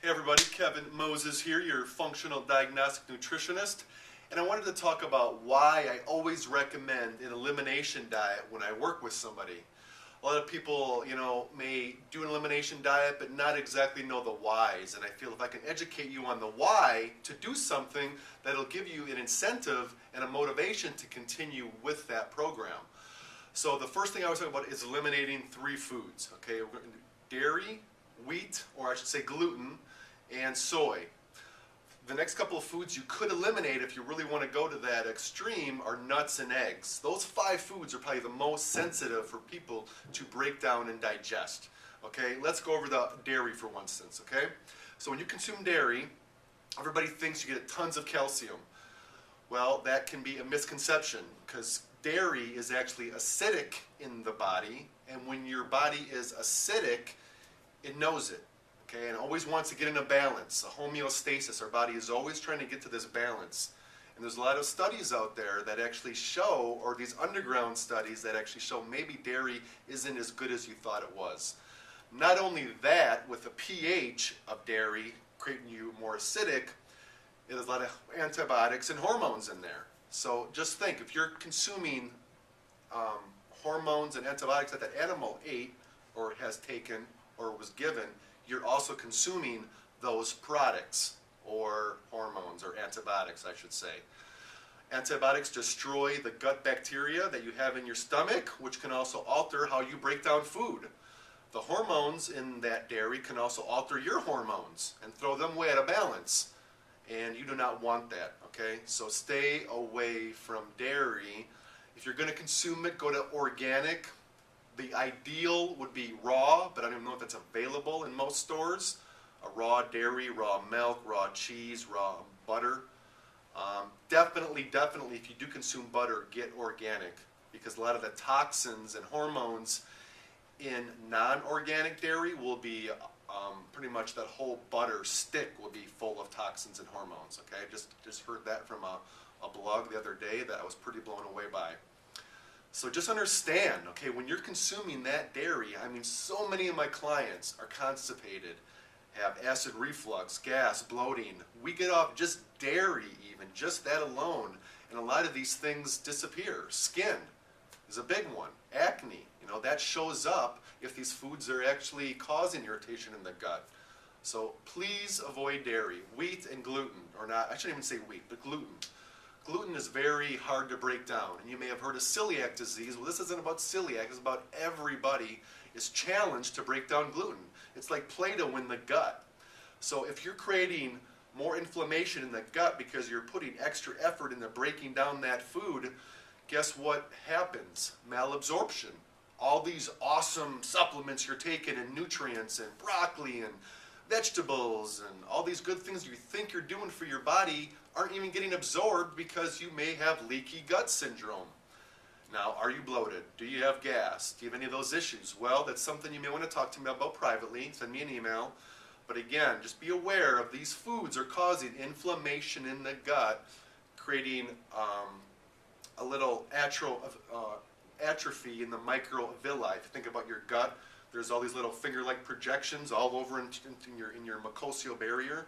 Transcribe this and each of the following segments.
Hey everybody, Kevin Moses here, your functional diagnostic nutritionist, and I wanted to talk about why I always recommend an elimination diet when I work with somebody. A lot of people, may do an elimination diet but not exactly know the whys, and I feel if I can educate you on the why to do something, that'll give you an incentive and a motivation to continue with that program. So the first thing I was talking about is eliminating three foods. Okay, we're going to do dairy, wheat, or I should say gluten, and soy. The next couple of foods you could eliminate if you really want to go to that extreme are nuts and eggs. Those five foods are probably the most sensitive for people to break down and digest. Okay, let's go over the dairy for one instance. Okay, so when you consume dairy, everybody thinks you get tons of calcium. Well, that can be a misconception because dairy is actually acidic in the body, and when your body is acidic, it knows it. Okay, and always wants to get in a balance, a homeostasis. Our body is always trying to get to this balance. And there's a lot of studies out there that actually show, or these underground studies that actually show maybe dairy isn't as good as you thought it was. Not only that, with the pH of dairy creating you more acidic, there's a lot of antibiotics and hormones in there. So just think, if you're consuming hormones and antibiotics that animal ate or has taken or was given, you're also consuming those products, or hormones, or antibiotics, I should say. Antibiotics destroy the gut bacteria that you have in your stomach, which can also alter how you break down food. The hormones in that dairy can also alter your hormones and throw them way out of balance. And you do not want that, okay? So stay away from dairy. If you're going to consume it, go to organic. The ideal would be raw, but I don't even know if that's available in most stores. A raw dairy, raw milk, raw cheese, raw butter. Definitely, if you do consume butter, get organic, because a lot of the toxins and hormones in non-organic dairy will be pretty much that whole butter stick will be full of toxins and hormones. Okay, just heard that from a blog the other day that I was pretty blown away by. So just understand, okay, when you're consuming that dairy, I mean, so many of my clients are constipated, have acid reflux, gas, bloating. We get off just dairy even, just that alone, and a lot of these things disappear. Skin is a big one. Acne, that shows up if these foods are actually causing irritation in the gut. So please avoid dairy. Wheat and gluten, or not, I shouldn't even say wheat, but gluten. Gluten is very hard to break down, and you may have heard of celiac disease. Well, this isn't about celiac, it's about everybody is challenged to break down gluten. It's like Play-Doh in the gut. So if you're creating more inflammation in the gut because you're putting extra effort into breaking down that food, guess what happens? Malabsorption. All these awesome supplements you're taking, and nutrients and broccoli and vegetables and all these good things you think you're doing for your body aren't even getting absorbed because you may have leaky gut syndrome. Now, are you bloated? Do you have gas? Do you have any of those issues? Well, that's something you may want to talk to me about privately. Send me an email. But again, just be aware of these foods are causing inflammation in the gut, creating a little atrophy in the microvilli. If you think about your gut, there's all these little finger-like projections all over in your mucosal barrier.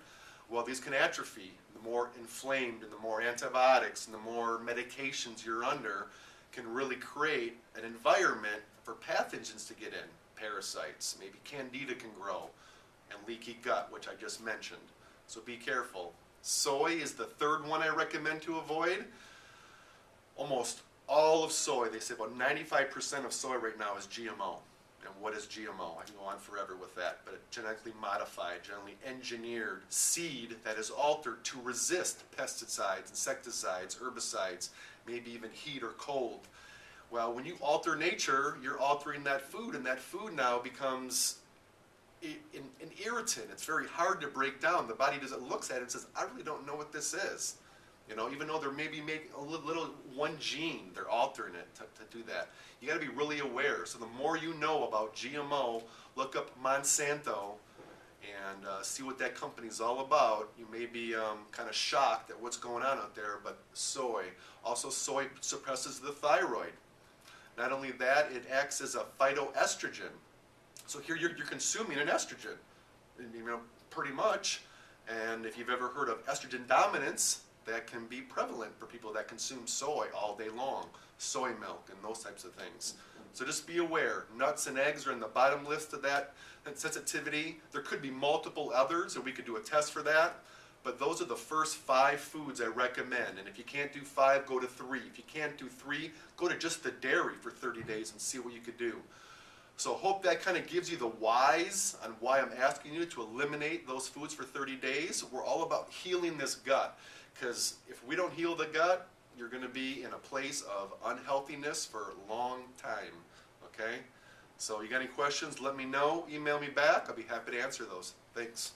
Well, these can atrophy. The more inflamed and the more antibiotics and the more medications you're under can really create an environment for pathogens to get in. Parasites, maybe candida can grow, and leaky gut, which I just mentioned. So be careful. Soy is the third one I recommend to avoid. Almost all of soy, they say about 95% of soy right now is GMO. And what is GMO? I can go on forever with that, but it's genetically modified, genetically engineered seed that is altered to resist pesticides, insecticides, herbicides, maybe even heat or cold. Well, when you alter nature, you're altering that food, and that food now becomes an irritant. It's very hard to break down. The body looks at it and says, I really don't know what this is. Even though they're maybe making a little one gene, they're altering it to do that. You got to be really aware. So the more you know about GMO, look up Monsanto and see what that company is all about. You may be kind of shocked at what's going on out there, but soy. Also, soy suppresses the thyroid. Not only that, it acts as a phytoestrogen. So here you're consuming an estrogen. pretty much. And if you've ever heard of estrogen dominance, that can be prevalent for people that consume soy all day long, soy milk and those types of things. So just be aware, nuts and eggs are in the bottom list of that sensitivity. There could be multiple others, and we could do a test for that. But those are the first 5 foods I recommend. And if you can't do 5, go to 3. If you can't do 3, go to just the dairy for 30 days and see what you could do. So hope that kind of gives you the whys on why I'm asking you to eliminate those foods for 30 days. We're all about healing this gut, because if we don't heal the gut, you're going to be in a place of unhealthiness for a long time. Okay? So you got any questions, let me know. Email me back. I'll be happy to answer those. Thanks.